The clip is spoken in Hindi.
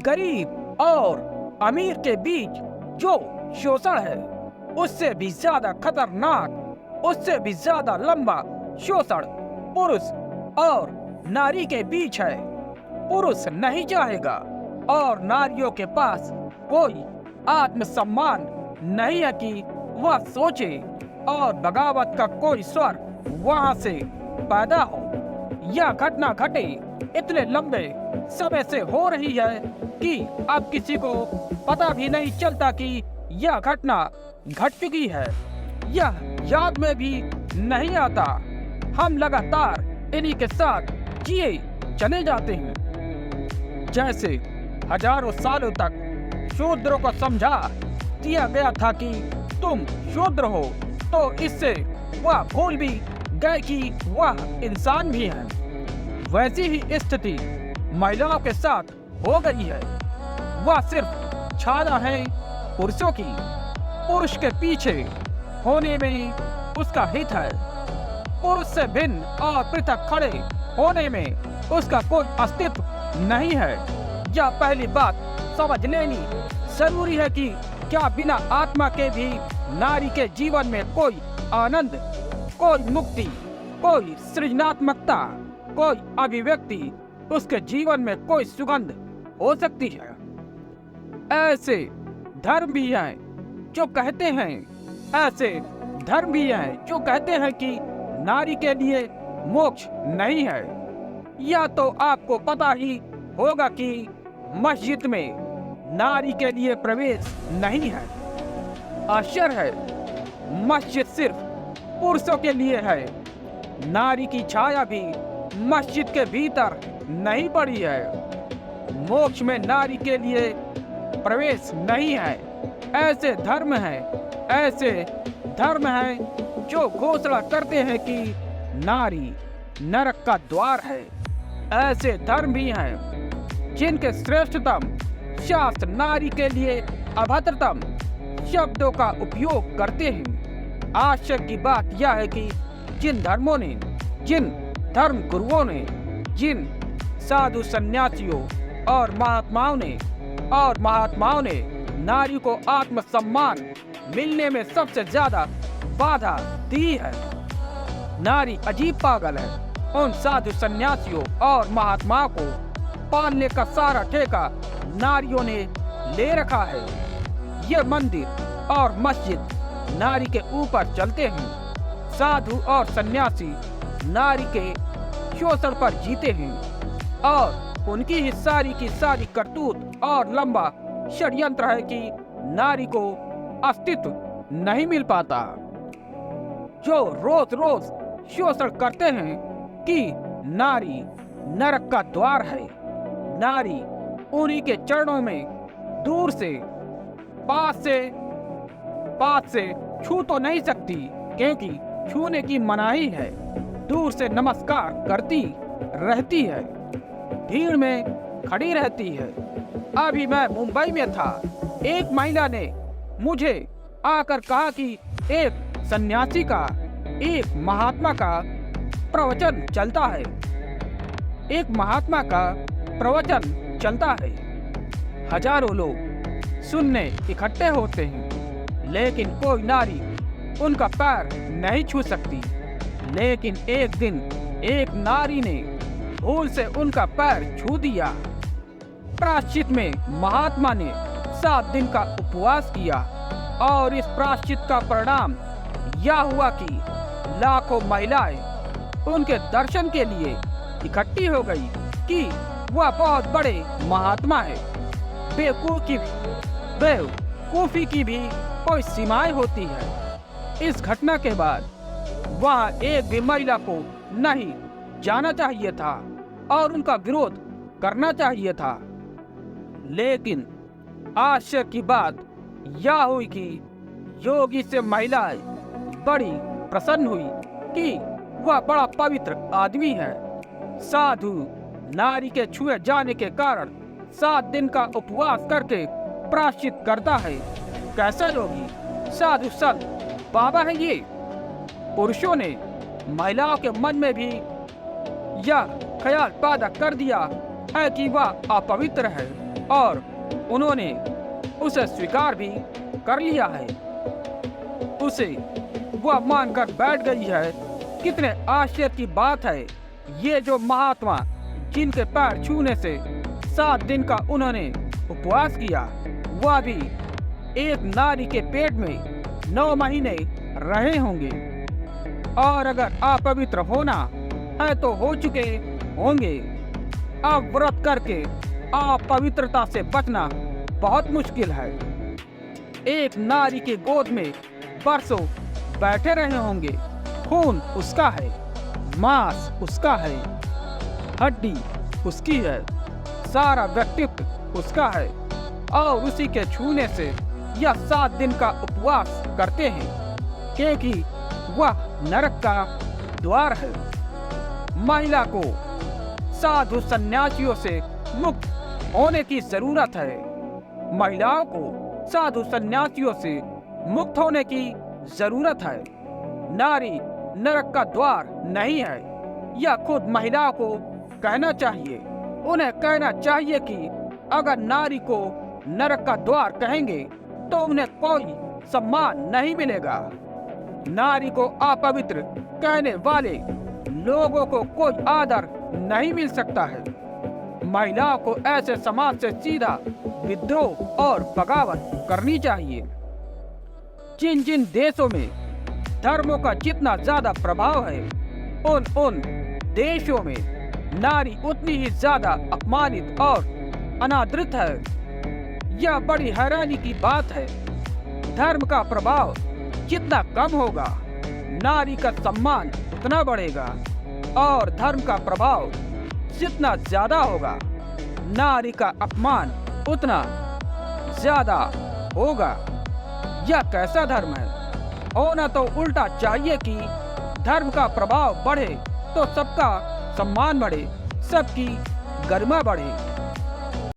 गरीब और अमीर के बीच जो शोषण है, उससे भी ज्यादा खतरनाक, उससे भी ज्यादा लंबा शोषण पुरुष और नारी के बीच है। पुरुष नहीं चाहेगा और नारियों के पास कोई आत्मसम्मान नहीं है कि वह सोचे और बगावत का कोई स्वर वहां से पैदा हो। यह घटना घटे इतने लंबे समय से हो रही है कि अब किसी को पता भी नहीं चलता कि यह घटना घट चुकी है। यह याद में भी नहीं आता। हम लगातार इन्हीं के साथ जिए चले जाते हैं। जैसे हजारों सालों तक शूद्रों को समझा दिया गया था कि तुम शूद्र हो, तो इससे वह भूल भी गए कि वह इंसान भी है। वैसी ही स्थिति महिलाओं के साथ हो गई है। वह सिर्फ छाया है पुरुषों की। पुरुष के पीछे होने में उसका हित है। पुरुष से भिन्न और पृथक खड़े होने में उसका कोई अस्तित्व नहीं है। यह पहली बात समझ लेनी जरूरी है कि क्या बिना आत्मा के भी नारी के जीवन में कोई आनंद, कोई मुक्ति, कोई सृजनात्मकता, कोई अभिव्यक्ति, उसके जीवन में कोई सुगंध हो सकती है। ऐसे धर्म भी हैं जो कहते हैं, ऐसे धर्म भी हैं जो कहते हैं कि नारी के लिए मोक्ष नहीं है। या तो आपको पता ही होगा कि मस्जिद में नारी के लिए प्रवेश नहीं है। आश्चर्य है, मस्जिद सिर्फ पुरुषों के लिए है। नारी की छाया भी मस्जिद के भीतर नहीं पड़ी है। मोक्ष में नारी के लिए प्रवेश नहीं है। ऐसे धर्म हैं जो घोषणा करते हैं कि नारी नरक का द्वार है। ऐसे धर्म भी हैं जिनके श्रेष्ठतम शास्त्र नारी के लिए अभद्रतम शब्दों का उपयोग करते हैं। आश्चर्य की बात यह है कि जिन धर्मों ने, जिन धर्म गुरुओं ने, जिन साधु सन्यासियों और महात्माओं ने नारी को आत्मसम्मान मिलने में सबसे ज्यादा बाधा दी है, नारी अजीब पागल है। उन साधु सन्यासियों और महात्माओं को पालने का सारा ठेका नारियों ने ले रखा है। ये मंदिर और मस्जिद नारी के ऊपर चलते हैं। साधु और सन्यासी नारी के शोषण पर जीते हैं और उनकी ही सारी की सारी करतूत और लंबा षड्यंत्र है कि नारी को अस्तित्व नहीं मिल पाता। जो रोज रोज शोषण करते हैं कि नारी नरक का द्वार है। नारी उन्हीं के चरणों में दूर से पास से छू तो नहीं सकती, क्योंकि छूने की मनाही है। दूर से नमस्कार करती रहती है, भीड़ में खड़ी रहती है। अभी मैं मुंबई में था। एक महिला ने मुझे आकर कहा कि एक सन्यासी का, एक महात्मा का प्रवचन चलता है। एक महात्मा का प्रवचन चलता है। हजारों लोग सुनने इकट्ठे होते हैं, लेकिन कोई नारी उनका पैर नहीं छू सकती। लेकिन एक दिन एक नारी ने भूल से उनका पैर छू दिया। प्रायश्चित में महात्मा ने 7 दिन का उपवास किया और इस प्रायश्चित का परिणाम यह हुआ कि लाखों महिलाएं उनके दर्शन के लिए इकट्ठी हो गई कि वह बहुत बड़े महात्मा है। बेवकूफी की भी कोई सीमाएं होती है। इस घटना के बाद वहाँ एक भी महिला को नहीं जाना चाहिए था और उनका विरोध करना चाहिए था। लेकिन आश्चर्य की बात यह हुई कि योगी से महिलाएं बड़ी प्रसन्न हुई कि वह बड़ा पवित्र आदमी है। साधु नारी के छुए जाने के कारण 7 दिन का उपवास करके प्रायश्चित करता है। कैसा योगी, साधु संत बाबा है ये। पुरुषों ने महिलाओं के मन में भी यह ख्याल पैदा कर दिया है कि वह अपवित्र है और उन्होंने उसे स्वीकार भी कर लिया है। उसे वह मानकर बैठ गई है। कितने आश्चर्य की बात है, ये जो महात्मा जिनके पैर छूने से 7 दिन का उन्होंने उपवास किया, वह भी एक नारी के पेट में 9 महीने रहे होंगे। और अगर अपवित्र होना है तो हो चुके होंगे। अब व्रत करके अपवित्रता से बचना बहुत मुश्किल है। एक नारी के गोद में बरसों बैठे रहे होंगे। खून उसका है, मांस उसका है, हड्डी उसकी है, सारा व्यक्तित्व उसका है। और उसी के छूने से यह 7 दिन का उपवास करते हैं, क्योंकि वह नरक का द्वार है। महिला को साधु सन्यासियों से मुक्त होने की जरूरत है। महिलाओं को साधु सन्यासियों से मुक्त होने की जरूरत है। नारी नरक का द्वार नहीं है, यह खुद महिलाओं को कहना चाहिए। उन्हें कहना चाहिए कि अगर नारी को नरक का द्वार कहेंगे तो उन्हें कोई सम्मान नहीं मिलेगा। नारी को अपवित्र कहने वाले लोगों को कोई आदर नहीं मिल सकता है। महिलाओं को ऐसे समाज से सीधा विद्रोह और बगावत करनी चाहिए। जिन जिन देशों में धर्मों का जितना ज्यादा प्रभाव है, उन देशों में नारी उतनी ही ज्यादा अपमानित और अनादृत है। यह बड़ी हैरानी की बात है। धर्म का प्रभाव जितना कम होगा, नारी का सम्मान उतना बढ़ेगा, और धर्म का प्रभाव जितना ज्यादा होगा, नारी का अपमान उतना ज्यादा होगा। यह कैसा धर्म है? होना तो उल्टा चाहिए कि धर्म का प्रभाव बढ़े तो सबका सम्मान बढ़े, सबकी गरिमा बढ़े।